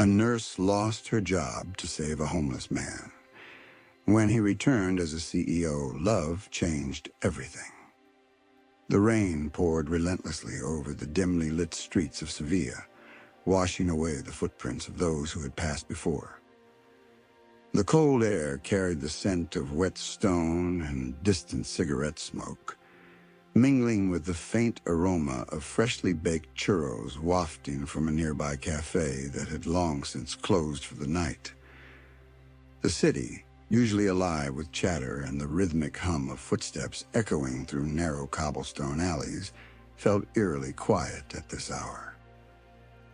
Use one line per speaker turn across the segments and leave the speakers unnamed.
A nurse lost her job to save a homeless man. When he returned as a CEO, love changed everything. The rain poured relentlessly over the dimly lit streets of Sevilla, washing away the footprints of those who had passed before. The cold air carried the scent of wet stone and distant cigarette smoke, mingling with the faint aroma of freshly baked churros wafting from a nearby cafe that had long since closed for the night. The city, usually alive with chatter and the rhythmic hum of footsteps echoing through narrow cobblestone alleys, felt eerily quiet at this hour.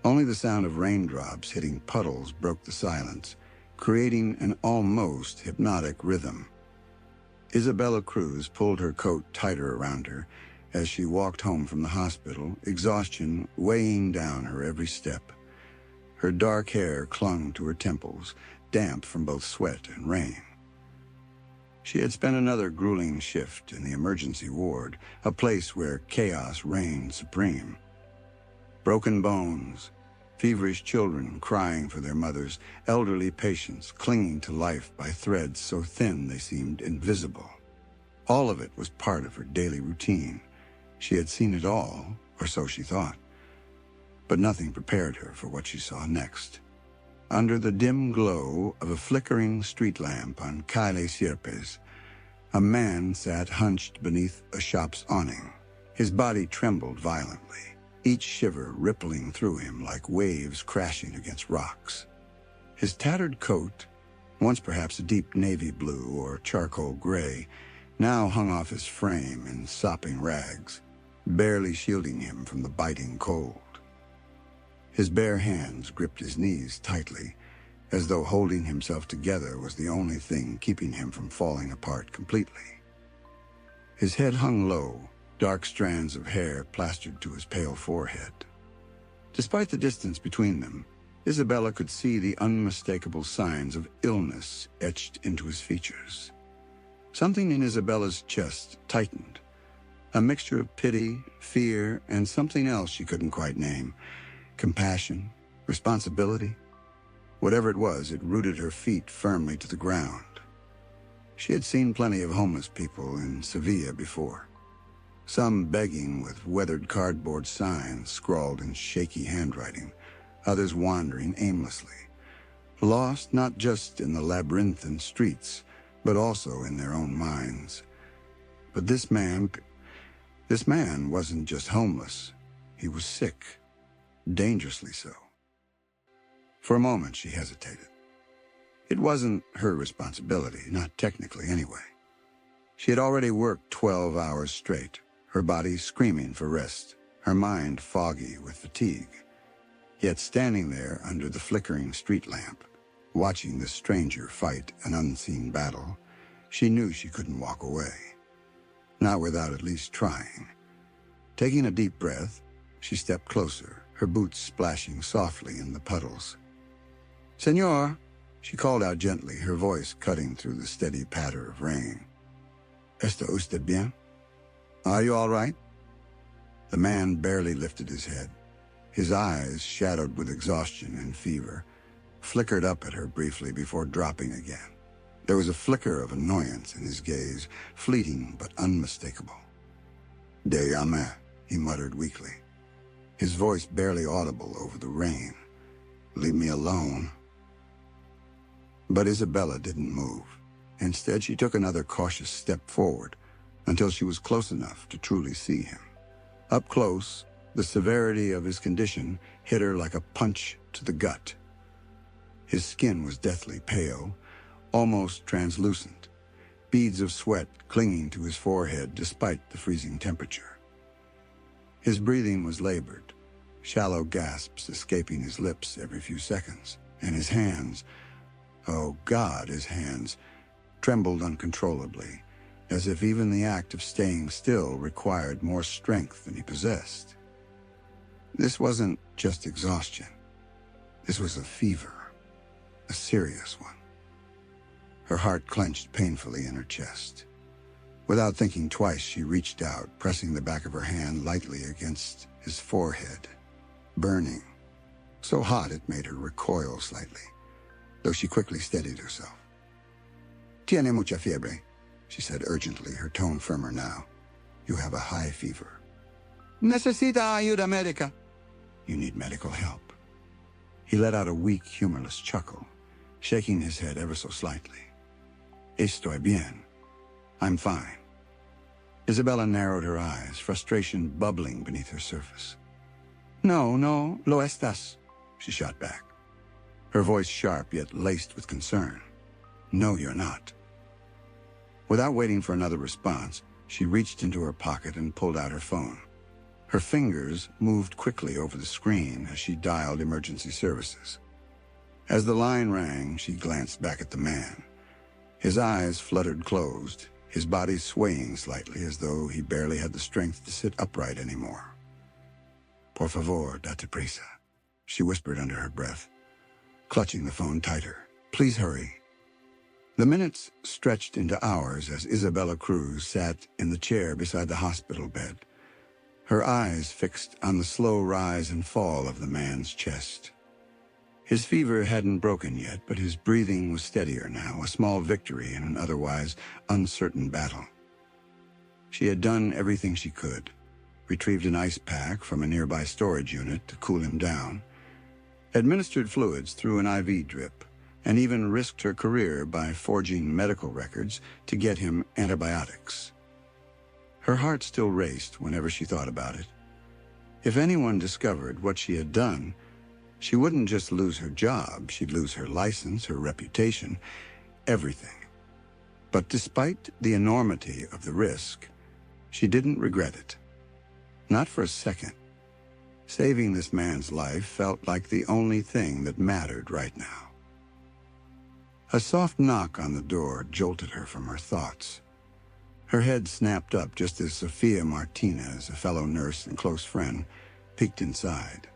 Only the sound of raindrops hitting puddles broke the silence, creating an almost hypnotic rhythm. Isabella Cruz pulled her coat tighter around her as she walked home from the hospital, exhaustion weighing down her every step. Her dark hair clung to her temples, damp from both sweat and rain. She had spent another grueling shift in the emergency ward, a place where chaos reigned supreme. Broken bones, feverish children crying for their mothers, elderly patients clinging to life by threads so thin they seemed invisible. All of it was part of her daily routine. She had seen it all, or so she thought. But nothing prepared her for what she saw next. Under the dim glow of a flickering street lamp on Calle Sierpes, a man sat hunched beneath a shop's awning. His body trembled violently, each shiver rippling through him like waves crashing against rocks. His tattered coat, once perhaps a deep navy blue or charcoal gray, now hung off his frame in sopping rags, barely shielding him from the biting cold. His bare hands gripped his knees tightly, as though holding himself together was the only thing keeping him from falling apart completely. His head hung low, dark strands of hair plastered to his pale forehead. Despite the distance between them, Isabella could see the unmistakable signs of illness etched into his features. Something in Isabella's chest tightened, a mixture of pity, fear, and something else she couldn't quite name. Compassion, responsibility. Whatever it was, it rooted her feet firmly to the ground. She had seen plenty of homeless people in Sevilla before. Some begging with weathered cardboard signs scrawled in shaky handwriting, others wandering aimlessly, lost not just in the labyrinthine streets, but also in their own minds. But this man wasn't just homeless. He was sick, dangerously so. For a moment, she hesitated. It wasn't her responsibility, not technically anyway. She had already worked 12 hours straight, her body screaming for rest, her mind foggy with fatigue. Yet standing there under the flickering street lamp, watching this stranger fight an unseen battle, she knew she couldn't walk away. Not without at least trying. Taking a deep breath, she stepped closer, her boots splashing softly in the puddles. "Señor," she called out gently, her voice cutting through the steady patter of rain. "Está usted bien? Are you all right?" The man barely lifted his head. His eyes, shadowed with exhaustion and fever, flickered up at her briefly before dropping again. There was a flicker of annoyance in his gaze, fleeting but unmistakable. "Déjame," he muttered weakly, his voice barely audible over the rain. "Leave me alone." But Isabella didn't move. Instead, she took another cautious step forward until she was close enough to truly see him. Up close, the severity of his condition hit her like a punch to the gut. His skin was deathly pale, almost translucent, beads of sweat clinging to his forehead despite the freezing temperature. His breathing was labored, shallow gasps escaping his lips every few seconds, and his hands, oh God, his hands, trembled uncontrollably, as if even the act of staying still required more strength than he possessed. This wasn't just exhaustion. This was a fever, a serious one. Her heart clenched painfully in her chest. Without thinking twice, she reached out, pressing the back of her hand lightly against his forehead. Burning, so hot it made her recoil slightly, though she quickly steadied herself. Tiene mucha fiebre, she said urgently, her tone firmer now. You have a high fever. Necesita ayuda médica. You need medical help. He let out a weak, humorless chuckle, shaking his head ever so slightly. Estoy bien. I'm fine. Isabella narrowed her eyes, frustration bubbling beneath her surface. No, lo estás, she shot back, her voice sharp yet laced with concern. No, you're not. Without waiting for another response, she reached into her pocket and pulled out her phone. Her fingers moved quickly over the screen as she dialed emergency services. As the line rang, she glanced back at the man. His eyes fluttered closed, his body swaying slightly as though he barely had the strength to sit upright anymore. Por favor, date prisa, she whispered under her breath, clutching the phone tighter. Please hurry. The minutes stretched into hours as Isabella Cruz sat in the chair beside the hospital bed, her eyes fixed on the slow rise and fall of the man's chest. His fever hadn't broken yet, but his breathing was steadier now, a small victory in an otherwise uncertain battle. She had done everything she could, retrieved an ice pack from a nearby storage unit to cool him down, administered fluids through an IV drip, and even risked her career by forging medical records to get him antibiotics. Her heart still raced whenever she thought about it. If anyone discovered what she had done, she wouldn't just lose her job, she'd lose her license, her reputation, everything. But despite the enormity of the risk, she didn't regret it. Not for a second. Saving this man's life felt like the only thing that mattered right now. A soft knock on the door jolted her from her thoughts. Her head snapped up just as Sofia Martinez, a fellow nurse and close friend, peeked inside.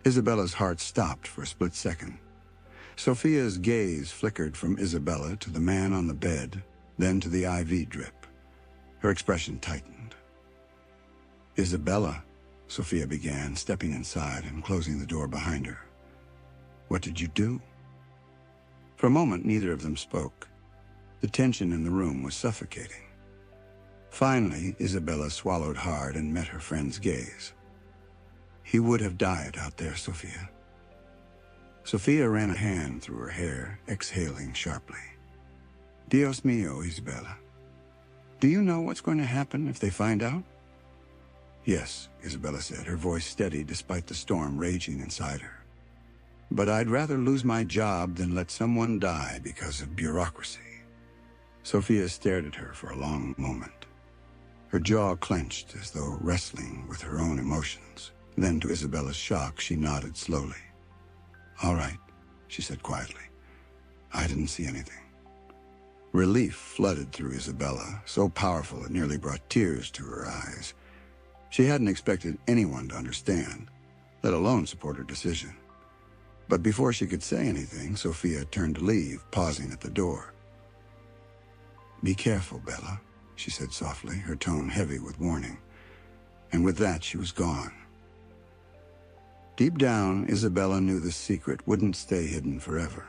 Isabella's heart stopped for a split second. Sofia's gaze flickered from Isabella to the man on the bed, then to the IV drip. Her expression tightened. Isabella, Sofia began, stepping inside and closing the door behind her. What did you do? For a moment, neither of them spoke. The tension in the room was suffocating. Finally, Isabella swallowed hard and met her friend's gaze. He would have died out there, Sofia. Sofia ran a hand through her hair, exhaling sharply. Dios mío, Isabella. Do you know what's going to happen if they find out? Yes, Isabella said, her voice steady despite the storm raging inside her. But I'd rather lose my job than let someone die because of bureaucracy. Sofia stared at her for a long moment. Her jaw clenched as though wrestling with her own emotions. Then, to Isabella's shock, she nodded slowly. All right, she said quietly. I didn't see anything. Relief flooded through Isabella, so powerful it nearly brought tears to her eyes. She hadn't expected anyone to understand, let alone support her decision. But before she could say anything, Sofia turned to leave, pausing at the door. Be careful, Bella, she said softly, her tone heavy with warning. And with that, she was gone. Deep down, Isabella knew the secret wouldn't stay hidden forever.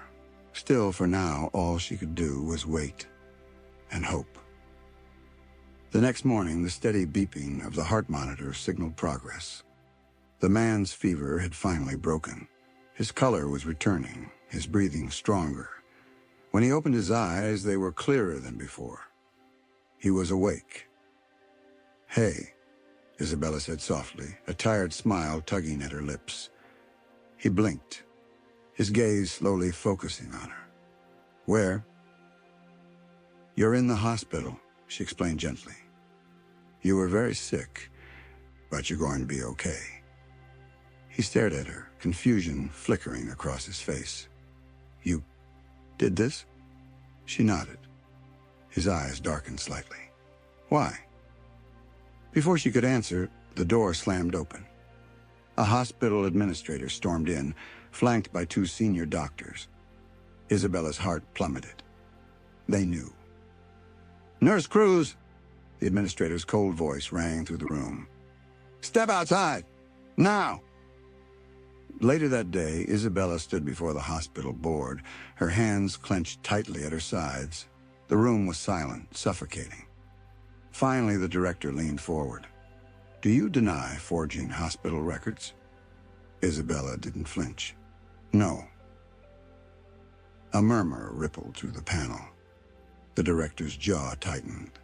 Still, for now, all she could do was wait and hope. The next morning, the steady beeping of the heart monitor signaled progress. The man's fever had finally broken. His color was returning, his breathing stronger. When he opened his eyes, they were clearer than before. He was awake. Hey, Isabella said softly, a tired smile tugging at her lips. He blinked, his gaze slowly focusing on her. Where? You're in the hospital, she explained gently. You were very sick, but you're going to be okay. He stared at her, confusion flickering across his face. You did this? She nodded. His eyes darkened slightly. Why? Before she could answer, the door slammed open. A hospital administrator stormed in, flanked by two senior doctors. Isabella's heart plummeted. They knew. Nurse Cruz! The administrator's cold voice rang through the room. Step outside! Now! Later that day, Isabella stood before the hospital board, her hands clenched tightly at her sides. The room was silent, suffocating. Finally, the director leaned forward. "Do you deny forging hospital records?" Isabella didn't flinch. "No." A murmur rippled through the panel. The director's jaw tightened.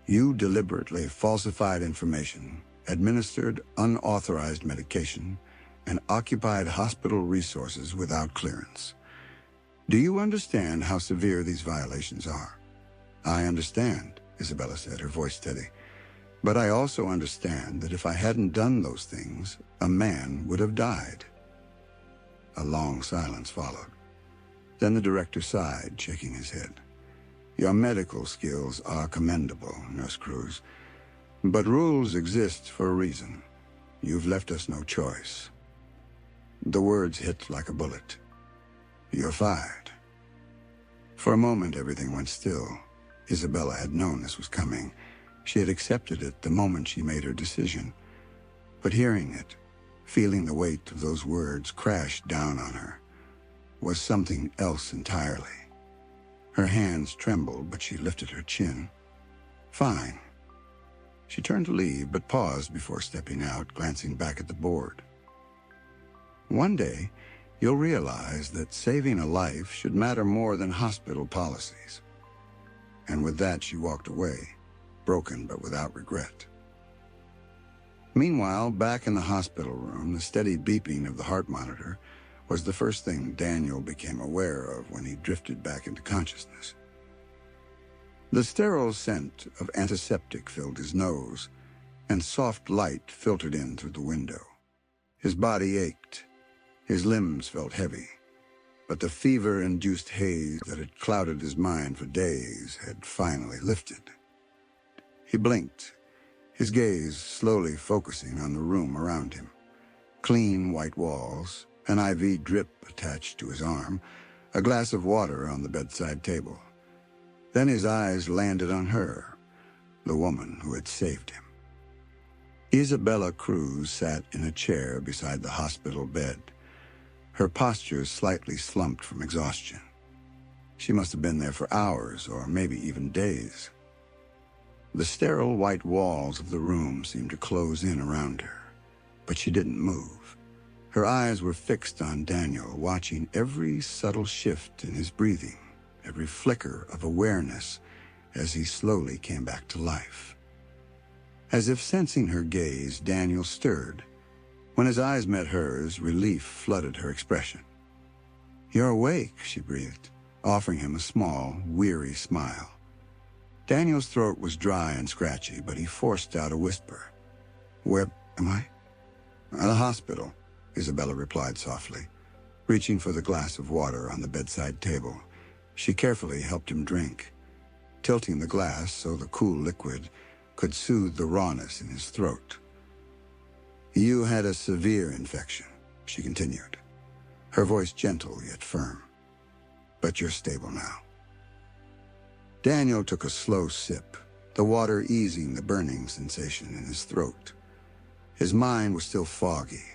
"You deliberately falsified information, administered unauthorized medication, and occupied hospital resources without clearance. Do you understand how severe these violations are?" "I understand," Isabella said, her voice steady. "But I also understand that if I hadn't done those things, a man would have died." A long silence followed. Then the director sighed, shaking his head. "Your medical skills are commendable, Nurse Cruz, but rules exist for a reason. You've left us no choice." The words hit like a bullet. "You're fired." For a moment, everything went still. Isabella had known this was coming. She had accepted it the moment she made her decision. But hearing it, feeling the weight of those words crash down on her, was something else entirely. Her hands trembled, but she lifted her chin. "Fine." She turned to leave, but paused before stepping out, glancing back at the board. "One day, you'll realize that saving a life should matter more than hospital policies." And with that, she walked away, broken but without regret. Meanwhile, back in the hospital room, the steady beeping of the heart monitor was the first thing Daniel became aware of when he drifted back into consciousness. The sterile scent of antiseptic filled his nose, and soft light filtered in through the window. His body ached. His limbs felt heavy, but the fever-induced haze that had clouded his mind for days had finally lifted. He blinked, his gaze slowly focusing on the room around him. Clean white walls, an IV drip attached to his arm, a glass of water on the bedside table. Then his eyes landed on her, the woman who had saved him. Isabella Cruz sat in a chair beside the hospital bed, her posture slightly slumped from exhaustion. She must have been there for hours, or maybe even days. The sterile white walls of the room seemed to close in around her, but she didn't move. Her eyes were fixed on Daniel, watching every subtle shift in his breathing, every flicker of awareness as he slowly came back to life. As if sensing her gaze, Daniel stirred. When his eyes met hers, relief flooded her expression. "You're awake," she breathed, offering him a small, weary smile. Daniel's throat was dry and scratchy, but he forced out a whisper. "Where am I?" "At the hospital," Isabella replied softly, reaching for the glass of water on the bedside table. She carefully helped him drink, tilting the glass so the cool liquid could soothe the rawness in his throat. "You had a severe infection," she continued, her voice gentle yet firm. "But you're stable now." Daniel took a slow sip, the water easing the burning sensation in his throat. His mind was still foggy,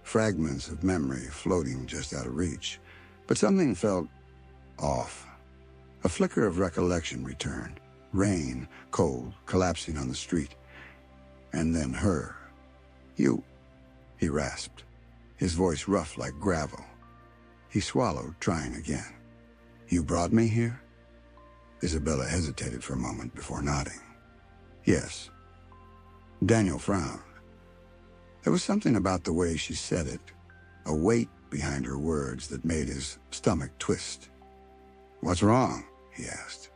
fragments of memory floating just out of reach, but something felt off. A flicker of recollection returned, rain, cold, collapsing on the street, and then her. "You," he rasped, his voice rough like gravel. He swallowed, trying again. "You brought me here?" Isabella hesitated for a moment before nodding. "Yes." Daniel frowned. There was something about the way she said it, a weight behind her words that made his stomach twist. "What's wrong?" he asked,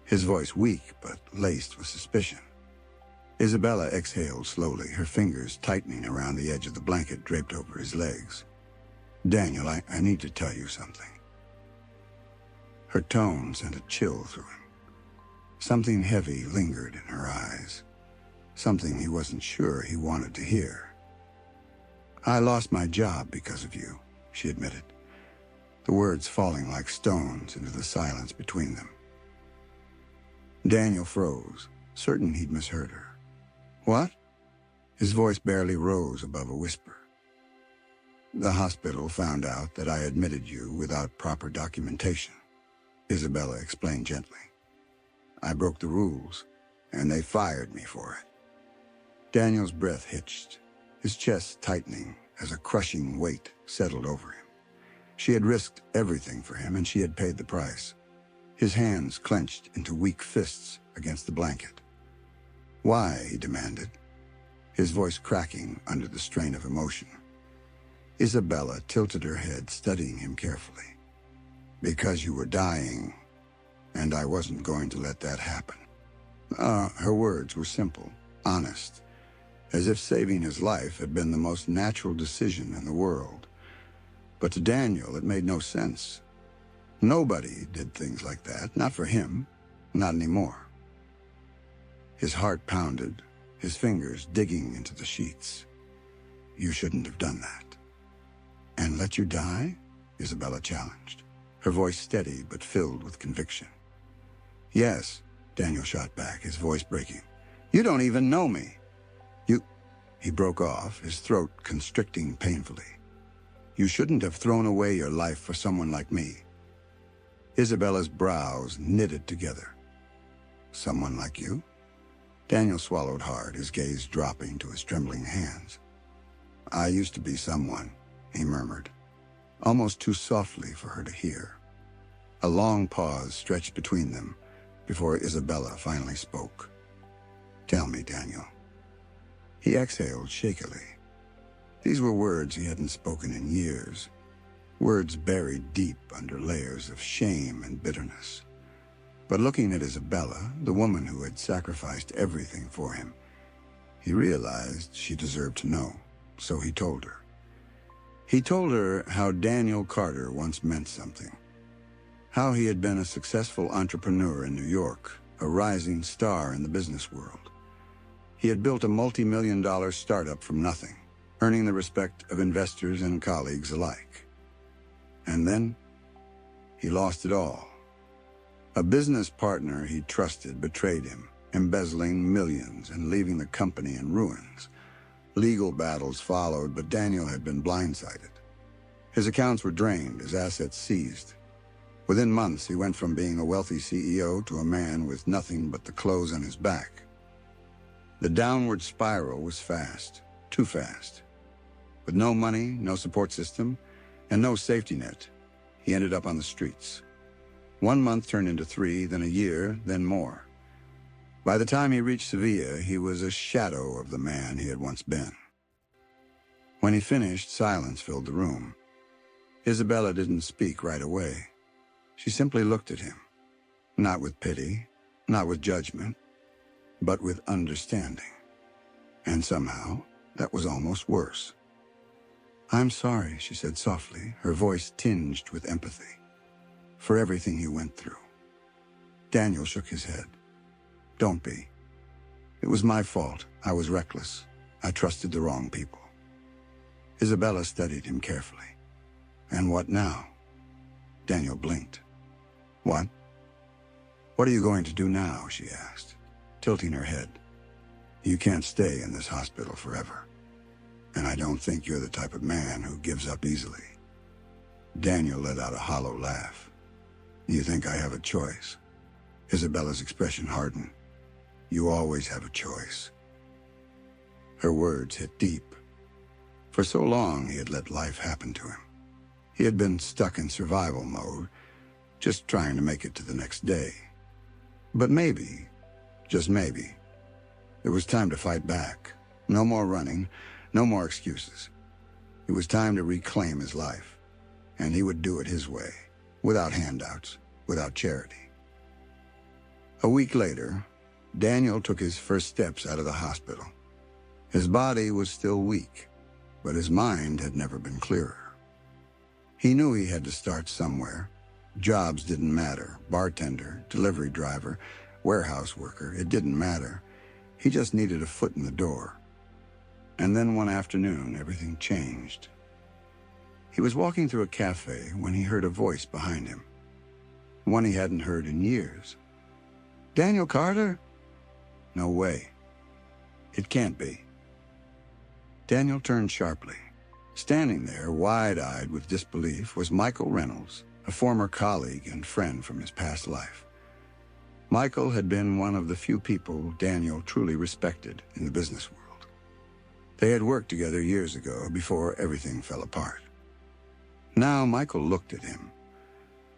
his voice weak but laced with suspicion. Isabella exhaled slowly, her fingers tightening around the edge of the blanket draped over his legs. "Daniel, I need to tell you something." Her tone sent a chill through him. Something heavy lingered in her eyes, something he wasn't sure he wanted to hear. "I lost my job because of you," she admitted, the words falling like stones into the silence between them. Daniel froze, certain he'd misheard her. "What?" His voice barely rose above a whisper. The hospital found out that I admitted you without proper documentation, Isabella explained gently. I broke the rules, and they fired me for it. Daniel's breath hitched, his chest tightening as a crushing weight settled over him. She had risked everything for him, and she had paid the price. His hands clenched into weak fists against the blanket. Why, he demanded, his voice cracking under the strain of emotion. Isabella tilted her head, studying him carefully. Because you were dying, and I wasn't going to let that happen. Her words were simple, honest, as if saving his life had been the most natural decision in the world. But to Daniel, it made no sense. Nobody did things like that, not for him, not anymore. His heart pounded, his fingers digging into the sheets. You shouldn't have done that. And let you die? Isabella challenged, her voice steady but filled with conviction. Yes, Daniel shot back, his voice breaking. You don't even know me. He broke off, his throat constricting painfully. You shouldn't have thrown away your life for someone like me. Isabella's brows knitted together. Someone like you? Daniel swallowed hard, his gaze dropping to his trembling hands. I used to be someone, he murmured, almost too softly for her to hear. A long pause stretched between them before Isabella finally spoke. Tell me, Daniel. He exhaled shakily. These were words he hadn't spoken in years, words buried deep under layers of shame and bitterness. But looking at Isabella, the woman who had sacrificed everything for him, he realized she deserved to know, so he told her. He told her how Daniel Carter once meant something, how he had been a successful entrepreneur in New York, a rising star in the business world. He had built a multi-million-dollar startup from nothing, earning the respect of investors and colleagues alike. And then, he lost it all. A business partner he trusted betrayed him, embezzling millions and leaving the company in ruins. Legal battles followed, but Daniel had been blindsided. His accounts were drained, his assets seized. Within months, he went from being a wealthy CEO to a man with nothing but the clothes on his back. The downward spiral was fast, too fast. With no money, no support system, and no safety net, he ended up on the streets. 1 month turned into 3, then a year, then more. By the time he reached Sevilla, he was a shadow of the man he had once been. When he finished, silence filled the room. Isabella didn't speak right away. She simply looked at him, not with pity, not with judgment, but with understanding. And somehow, that was almost worse. I'm sorry, she said softly, her voice tinged with empathy, for everything you went through. Daniel shook his head. Don't be. It was my fault. I was reckless. I trusted the wrong people. Isabella studied him carefully. And what now? Daniel blinked. What? What are you going to do now? She asked, tilting her head. You can't stay in this hospital forever. And I don't think you're the type of man who gives up easily. Daniel let out a hollow laugh. You think I have a choice? Isabella's expression hardened. You always have a choice. Her words hit deep. For so long, he had let life happen to him. He had been stuck in survival mode, just trying to make it to the next day. But maybe, just maybe, it was time to fight back. No more running, no more excuses. It was time to reclaim his life, and he would do it his way, without handouts, without charity. A week later, Daniel took his first steps out of the hospital. His body was still weak, but his mind had never been clearer. He knew he had to start somewhere. Jobs didn't matter. Bartender, delivery driver, warehouse worker, it didn't matter. He just needed a foot in the door. And then one afternoon, everything changed. He was walking through a cafe when he heard a voice behind him, one he hadn't heard in years. Daniel Carter? No way. It can't be. Daniel turned sharply, Standing there, wide-eyed with disbelief, was Michael Reynolds, a former colleague and friend from his past life. Michael had been one of the few people Daniel truly respected in the business world. They had worked together years ago before everything fell apart. Now Michael looked at him,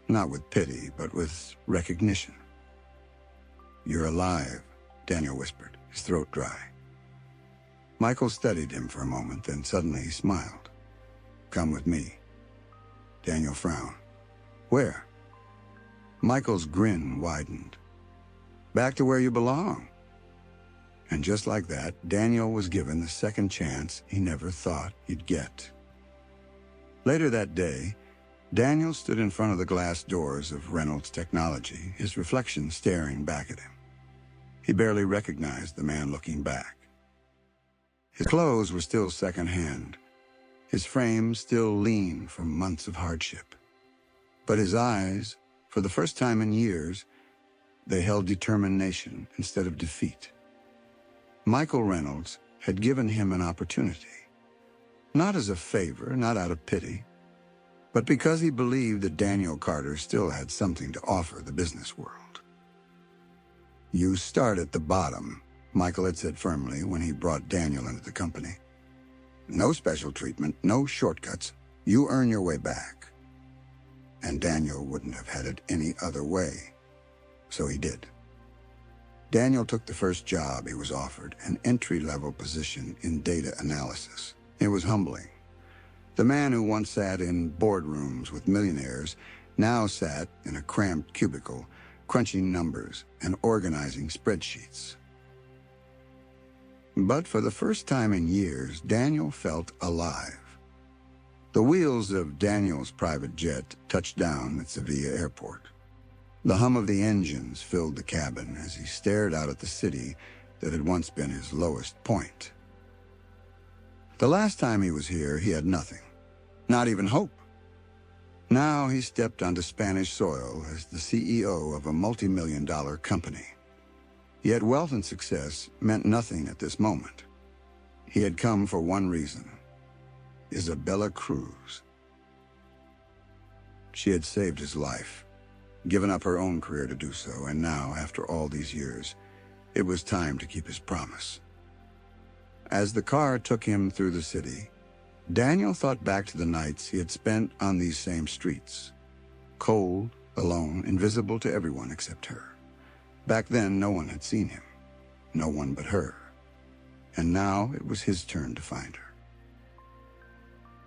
not with pity, but with recognition. "You're alive," Daniel whispered, his throat dry. Michael studied him for a moment, then suddenly he smiled. "Come with me." Daniel frowned. "Where?" Michael's grin widened. "Back to where you belong." And just like that, Daniel was given the second chance he never thought he'd get. Later that day, Daniel stood in front of the glass doors of Reynolds Technology, his reflection staring back at him. He barely recognized the man looking back. His clothes were still second-hand, his frame still lean from months of hardship. But his eyes, for the first time in years, they held determination instead of defeat. Michael Reynolds had given him an opportunity, not as a favor, not out of pity, but because he believed that Daniel Carter still had something to offer the business world. "You start at the bottom," Michael had said firmly when he brought Daniel into the company. "No special treatment, no shortcuts. You earn your way back." And Daniel wouldn't have had it any other way, so he did. Daniel took the first job he was offered, an entry-level position in data analysis. It was humbling. The man who once sat in boardrooms with millionaires now sat in a cramped cubicle, crunching numbers and organizing spreadsheets. But for the first time in years, Daniel felt alive. The wheels of Daniel's private jet touched down at Sevilla Airport. The hum of the engines filled the cabin as he stared out at the city that had once been his lowest point. The last time he was here, he had nothing, not even hope. Now he stepped onto Spanish soil as the CEO of a multi-million-dollar company. Yet wealth and success meant nothing at this moment. He had come for one reason: Isabella Cruz. She had saved his life, given up her own career to do so, and now, after all these years, it was time to keep his promise. As the car took him through the city, Daniel thought back to the nights he had spent on these same streets. Cold, alone, invisible to everyone except her. Back then, no one had seen him. No one but her. And now it was his turn to find her.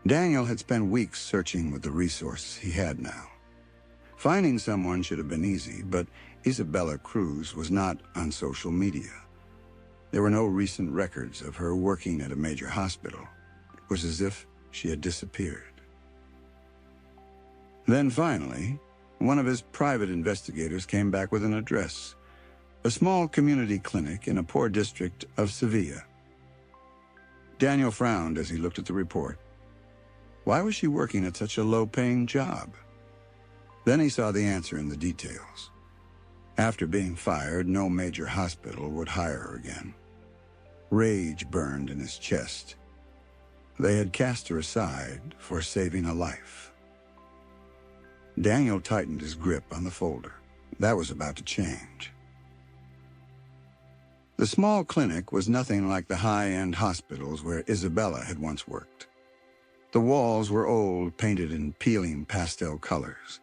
Daniel had spent weeks searching with the resources he had now. Finding someone should have been easy, but Isabella Cruz was not on social media. There were no recent records of her working at a major hospital. It was as if she had disappeared. Then finally, one of his private investigators came back with an address: a small community clinic in a poor district of Sevilla. Daniel frowned as he looked at the report. Why was she working at such a low-paying job? Then he saw the answer in the details. After being fired, no major hospital would hire her again. Rage burned in his chest. They had cast her aside for saving a life. Daniel tightened his grip on the folder. That was about to change. The small clinic was nothing like the high-end hospitals where Isabella had once worked. The walls were old, painted in peeling pastel colors.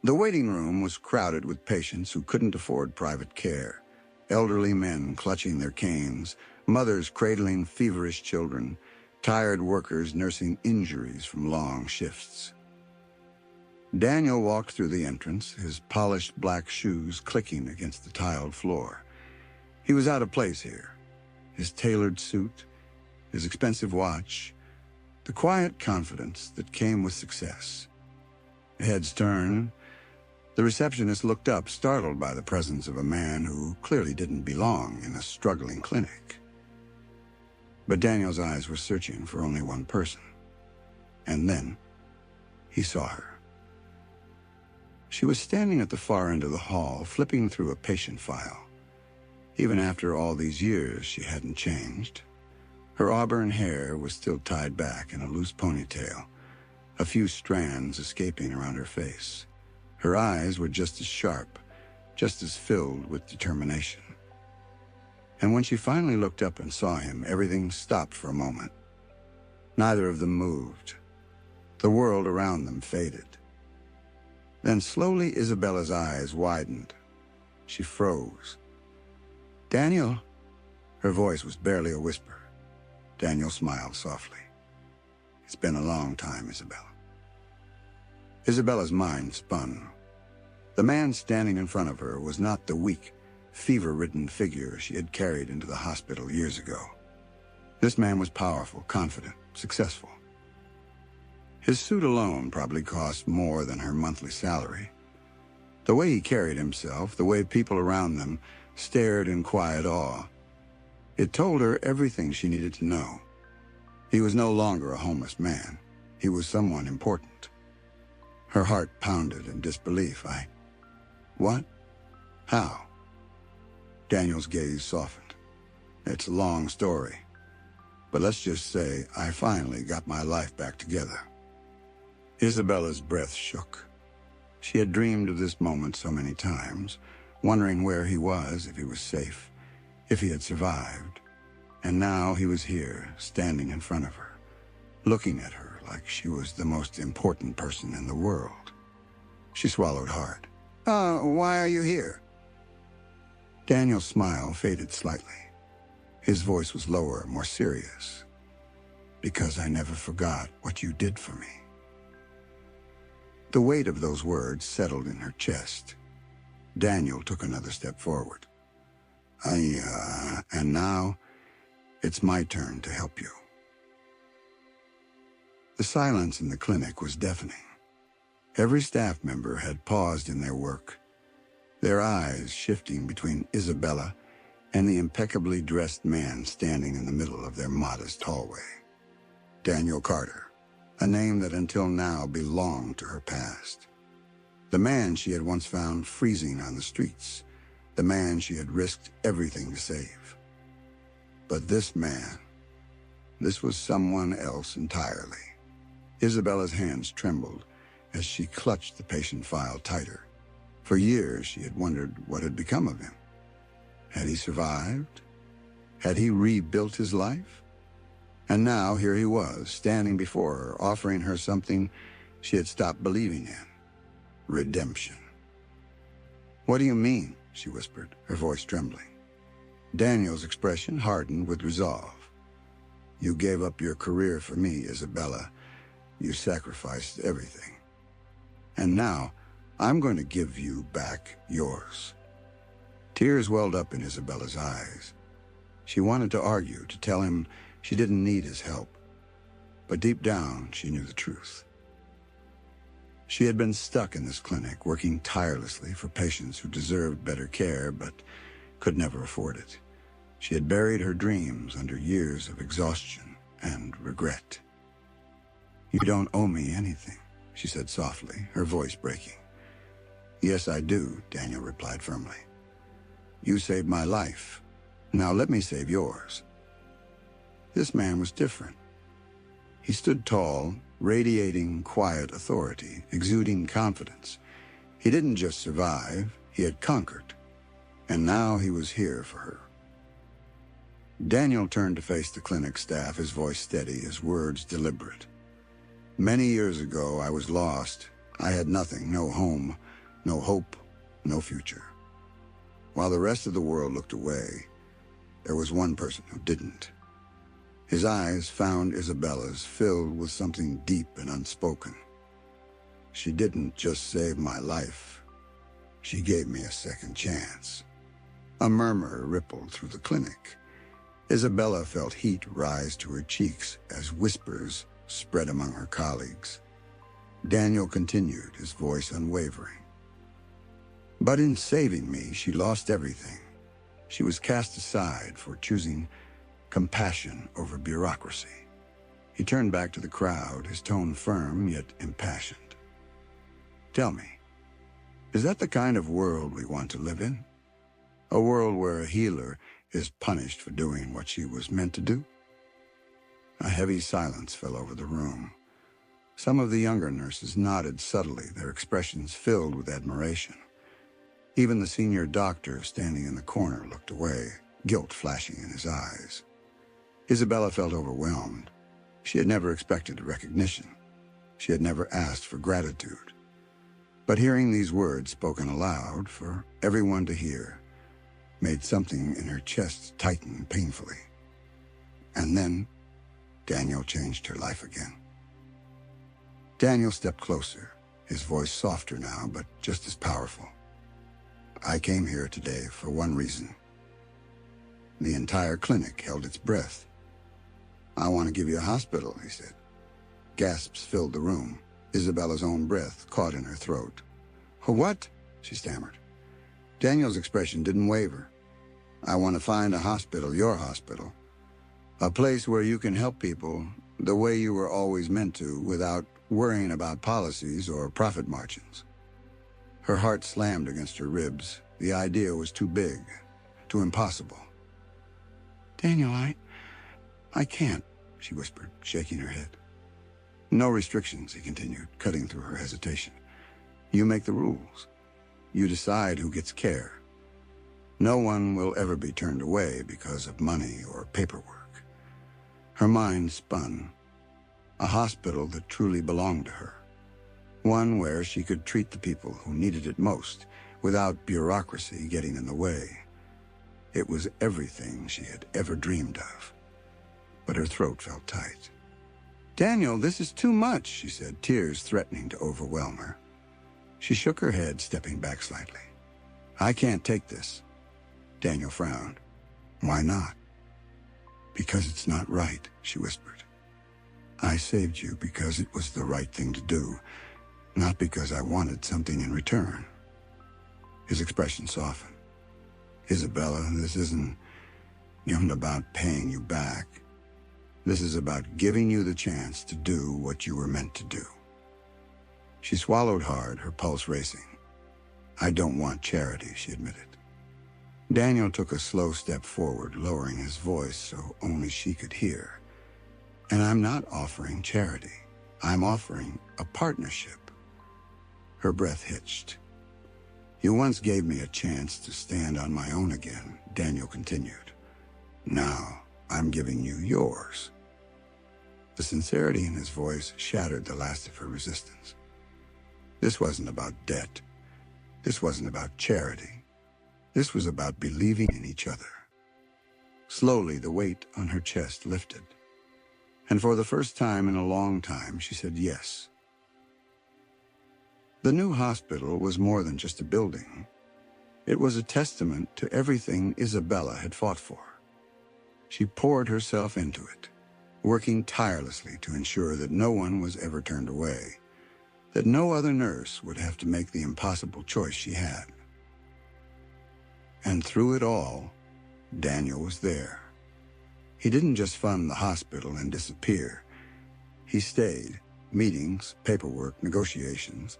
The waiting room was crowded with patients who couldn't afford private care. Elderly men clutching their canes, mothers cradling feverish children, tired workers nursing injuries from long shifts. Daniel walked through the entrance, his polished black shoes clicking against the tiled floor. He was out of place here. His tailored suit, his expensive watch, the quiet confidence that came with success. Heads turned. The receptionist looked up, startled by the presence of a man who clearly didn't belong in a struggling clinic. But Daniel's eyes were searching for only one person. And then he saw her. She was standing at the far end of the hall, flipping through a patient file. Even after all these years, she hadn't changed. Her auburn hair was still tied back in a loose ponytail, a few strands escaping around her face. Her eyes were just as sharp, just as filled with determination. And when she finally looked up and saw him, everything stopped for a moment. Neither of them moved. The world around them faded. Then slowly Isabella's eyes widened. She froze. "Daniel." Her voice was barely a whisper. Daniel smiled softly. "It's been a long time, Isabella." Isabella's mind spun. The man standing in front of her was not the weak, fever-ridden figure she had carried into the hospital years ago. This man was powerful, confident, successful. His suit alone probably cost more than her monthly salary. The way he carried himself, the way people around them stared in quiet awe, it told her everything she needed to know. He was no longer a homeless man. He was someone important. Her heart pounded in disbelief. What? How? Daniel's gaze softened. "It's a long story, but let's just say I finally got my life back together." Isabella's breath shook. She had dreamed of this moment so many times, wondering where he was, if he was safe, if he had survived. And now he was here, standing in front of her, looking at her like she was the most important person in the world. She swallowed hard. Why are you here?" Daniel's smile faded slightly. His voice was lower, more serious. "Because I never forgot what you did for me." The weight of those words settled in her chest. Daniel took another step forward. And now, it's my turn to help you." The silence in the clinic was deafening. Every staff member had paused in their work, their eyes shifting between Isabella and the impeccably dressed man standing in the middle of their modest hallway. Daniel Carter, a name that until now belonged to her past. The man she had once found freezing on the streets, the man she had risked everything to save. But this man, this was someone else entirely. Isabella's hands trembled as she clutched the patient file tighter. For years, she had wondered what had become of him. Had he survived? Had he rebuilt his life? And now here he was, standing before her, offering her something she had stopped believing in. Redemption. "What do you mean?" she whispered, her voice trembling. Daniel's expression hardened with resolve. "You gave up your career for me, Isabella. You sacrificed everything. And now, I'm going to give you back yours." Tears welled up in Isabella's eyes. She wanted to argue, to tell him she didn't need his help. But deep down, she knew the truth. She had been stuck in this clinic, working tirelessly for patients who deserved better care, but could never afford it. She had buried her dreams under years of exhaustion and regret. "You don't owe me anything," she said softly, her voice breaking. "Yes, I do," Daniel replied firmly. "You saved my life. Now let me save yours." This man was different. He stood tall, radiating quiet authority, exuding confidence. He didn't just survive, he had conquered. And now he was here for her. Daniel turned to face the clinic staff, his voice steady, his words deliberate. "Many years ago, I was lost. I had nothing, no home, no hope, no future. While the rest of the world looked away, there was one person who didn't." His eyes found Isabella's, filled with something deep and unspoken. "She didn't just save my life. She gave me a second chance." A murmur rippled through the clinic. Isabella felt heat rise to her cheeks as whispers spread among her colleagues. Daniel continued, his voice unwavering. "But in saving me, she lost everything. She was cast aside for choosing compassion over bureaucracy." He turned back to the crowd, his tone firm yet impassioned. "Tell me, is that the kind of world we want to live in? A world where a healer is punished for doing what she was meant to do?" A heavy silence fell over the room. Some of the younger nurses nodded subtly, their expressions filled with admiration. Even the senior doctor standing in the corner looked away, guilt flashing in his eyes. Isabella felt overwhelmed. She had never expected recognition. She had never asked for gratitude. But hearing these words spoken aloud for everyone to hear made something in her chest tighten painfully. And then Daniel changed her life again. Daniel stepped closer, his voice softer now, but just as powerful. I came here today for one reason. The entire clinic held its breath. I want to give you a hospital, he said. Gasps filled the room, Isabella's own breath caught in her throat. What? She stammered. Daniel's expression didn't waver. I want to find a hospital, your hospital. A place where you can help people the way you were always meant to, without worrying about policies or profit margins. Her heart slammed against her ribs. The idea was too big, too impossible. Daniel, I can't, she whispered, shaking her head. No restrictions, he continued, cutting through her hesitation. You make the rules. You decide who gets care. No one will ever be turned away because of money or paperwork. Her mind spun. A hospital that truly belonged to her. One where she could treat the people who needed it most, without bureaucracy getting in the way. It was everything she had ever dreamed of. But her throat felt tight. Daniel, this is too much, she said, tears threatening to overwhelm her. She shook her head, stepping back slightly. I can't take this. Daniel frowned. Why not? Because it's not right, she whispered. I saved you because it was the right thing to do, not because I wanted something in return. His expression softened. Isabella, this isn't about paying you back. This is about giving you the chance to do what you were meant to do. She swallowed hard, her pulse racing. I don't want charity, she admitted. Daniel took a slow step forward, lowering his voice so only she could hear. And I'm not offering charity. I'm offering a partnership. Her breath hitched. You once gave me a chance to stand on my own again, Daniel continued. Now I'm giving you yours. The sincerity in his voice shattered the last of her resistance. This wasn't about debt. This wasn't about charity. This was about believing in each other. Slowly, the weight on her chest lifted. And for the first time in a long time, she said yes. The new hospital was more than just a building. It was a testament to everything Isabella had fought for. She poured herself into it, working tirelessly to ensure that no one was ever turned away, that no other nurse would have to make the impossible choice she had. And through it all, Daniel was there. He didn't just fund the hospital and disappear. He stayed, meetings, paperwork, negotiations.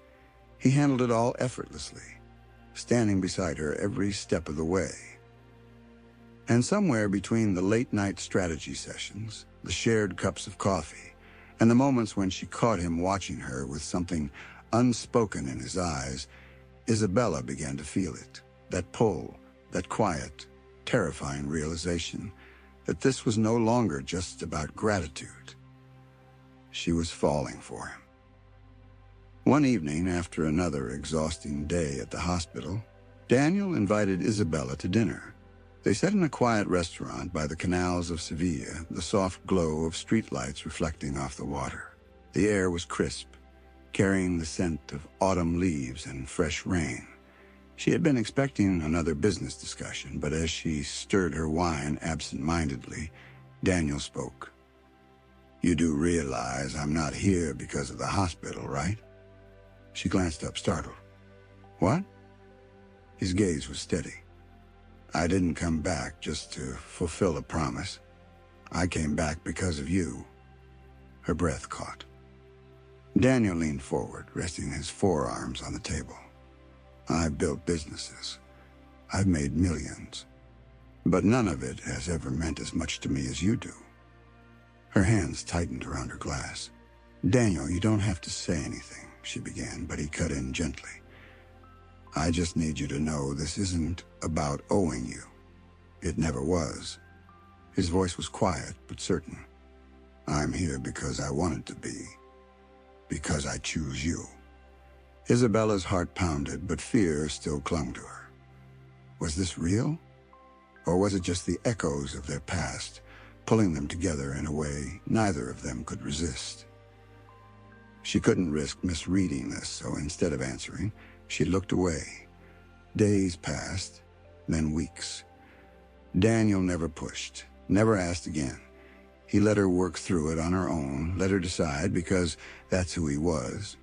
He handled it all effortlessly, standing beside her every step of the way. And somewhere between the late-night strategy sessions, the shared cups of coffee, and the moments when she caught him watching her with something unspoken in his eyes, Isabella began to feel it, that pull, that quiet, terrifying realization that this was no longer just about gratitude. She was falling for him. One evening, after another exhausting day at the hospital, Daniel invited Isabella to dinner. They sat in a quiet restaurant by the canals of Sevilla, the soft glow of streetlights reflecting off the water. The air was crisp, carrying the scent of autumn leaves and fresh rain. She had been expecting another business discussion, but as she stirred her wine absent-mindedly, Daniel spoke. You do realize I'm not here because of the hospital, right? She glanced up, startled. What? His gaze was steady. I didn't come back just to fulfill a promise. I came back because of you. Her breath caught. Daniel leaned forward, resting his forearms on the table. I've built businesses. I've made millions. But none of it has ever meant as much to me as you do. Her hands tightened around her glass. "Daniel, you don't have to say anything," she began, but he cut in gently. "I just need you to know this isn't about owing you. It never was." His voice was quiet but certain. "I'm here because I wanted to be. Because I choose you." Isabella's heart pounded, but fear still clung to her. Was this real? Or was it just the echoes of their past, pulling them together in a way neither of them could resist? She couldn't risk misreading this, so instead of answering, she looked away. Days passed, then weeks. Daniel never pushed, never asked again. He let her work through it on her own, let her decide, because that's who he was.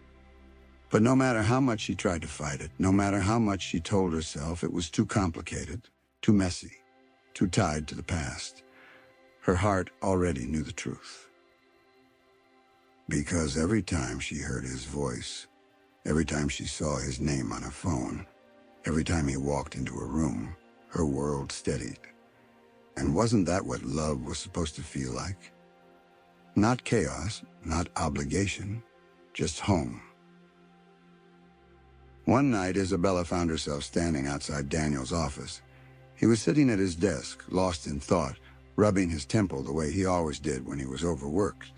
But no matter how much she tried to fight it, no matter how much she told herself it was too complicated, too messy, too tied to the past, her heart already knew the truth. Because every time she heard his voice, every time she saw his name on her phone, every time he walked into a room, her world steadied. And wasn't that what love was supposed to feel like? Not chaos, not obligation, just home. One night, Isabella found herself standing outside Daniel's office. He was sitting at his desk, lost in thought, rubbing his temple the way he always did when he was overworked.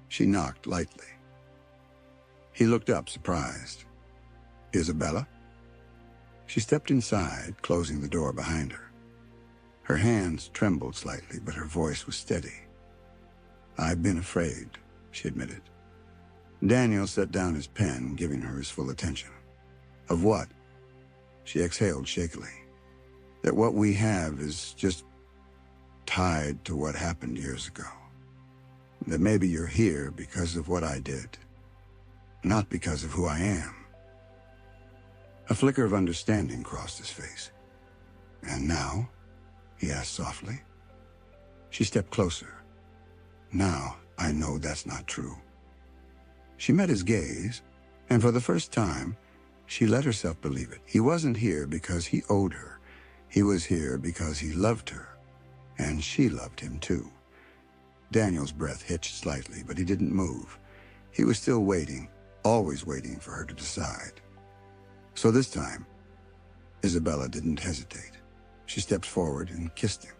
She knocked lightly. He looked up, surprised. "Isabella?" She stepped inside, closing the door behind her. Her hands trembled slightly, but her voice was steady. "I've been afraid," she admitted. Daniel set down his pen, giving her his full attention. "Of what?" She exhaled shakily. "That what we have is just tied to what happened years ago. That maybe you're here because of what I did, not because of who I am." A flicker of understanding crossed his face. "And now?" he asked softly. She stepped closer. "Now I know that's not true." She met his gaze, and for the first time, she let herself believe it. He wasn't here because he owed her. He was here because he loved her, and she loved him too. Daniel's breath hitched slightly, but he didn't move. He was still waiting, always waiting for her to decide. So this time, Isabella didn't hesitate. She stepped forward and kissed him.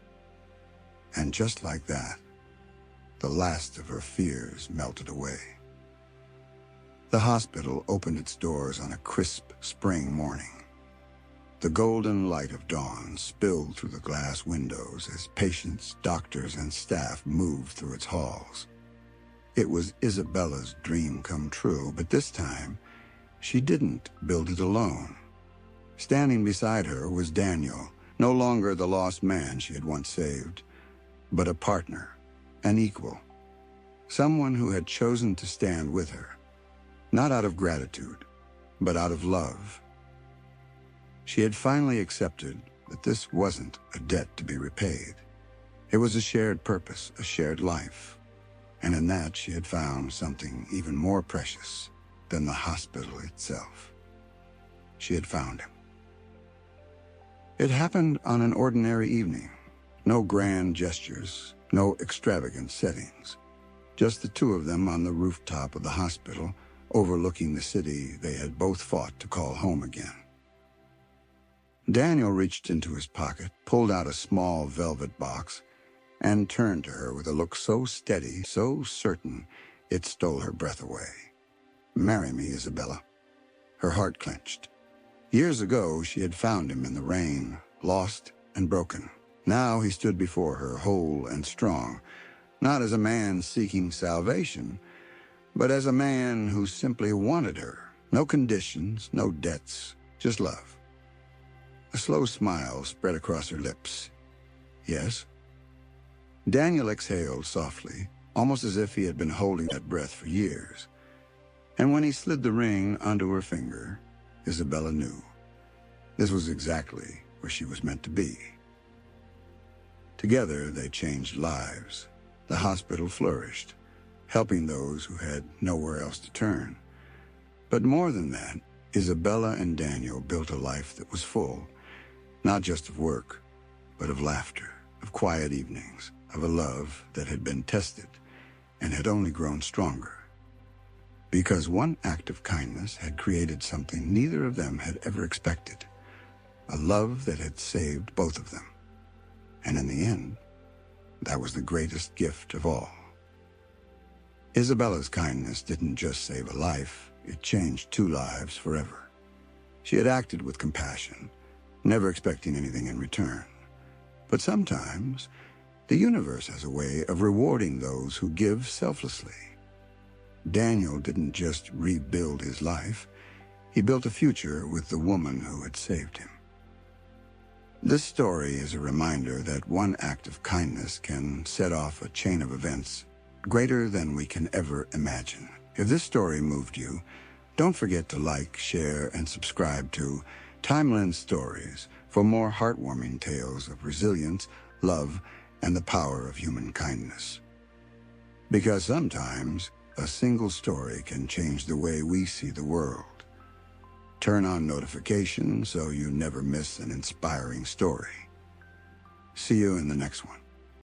And just like that, the last of her fears melted away. The hospital opened its doors on a crisp spring morning. The golden light of dawn spilled through the glass windows as patients, doctors, and staff moved through its halls. It was Isabella's dream come true, but this time, she didn't build it alone. Standing beside her was Daniel, no longer the lost man she had once saved, but a partner, an equal, someone who had chosen to stand with her. Not out of gratitude, but out of love. She had finally accepted that this wasn't a debt to be repaid. It was a shared purpose, a shared life. And in that she had found something even more precious than the hospital itself. She had found him. It happened on an ordinary evening. No grand gestures, no extravagant settings. Just the two of them on the rooftop of the hospital, overlooking the city they had both fought to call home again. Daniel reached into his pocket, pulled out a small velvet box, and turned to her with a look so steady, so certain, it stole her breath away. "Marry me, Isabella." Her heart clenched. Years ago, she had found him in the rain, lost and broken. Now he stood before her, whole and strong, not as a man seeking salvation, but as a man who simply wanted her. No conditions, no debts, just love. A slow smile spread across her lips. "Yes?" Daniel exhaled softly, almost as if he had been holding that breath for years. And when he slid the ring onto her finger, Isabella knew. This was exactly where she was meant to be. Together, they changed lives. The hospital flourished, helping those who had nowhere else to turn. But more than that, Isabella and Daniel built a life that was full, not just of work, but of laughter, of quiet evenings, of a love that had been tested and had only grown stronger. Because one act of kindness had created something neither of them had ever expected, a love that had saved both of them. And in the end, that was the greatest gift of all. Isabella's kindness didn't just save a life, it changed two lives forever. She had acted with compassion, never expecting anything in return. But sometimes, the universe has a way of rewarding those who give selflessly. Daniel didn't just rebuild his life, he built a future with the woman who had saved him. This story is a reminder that one act of kindness can set off a chain of events greater than we can ever imagine. If this story moved you, don't forget to like, share, and subscribe to Timeline Stories for more heartwarming tales of resilience, love, and the power of human kindness. Because sometimes, a single story can change the way we see the world. Turn on notifications so you never miss an inspiring story. See you in the next one.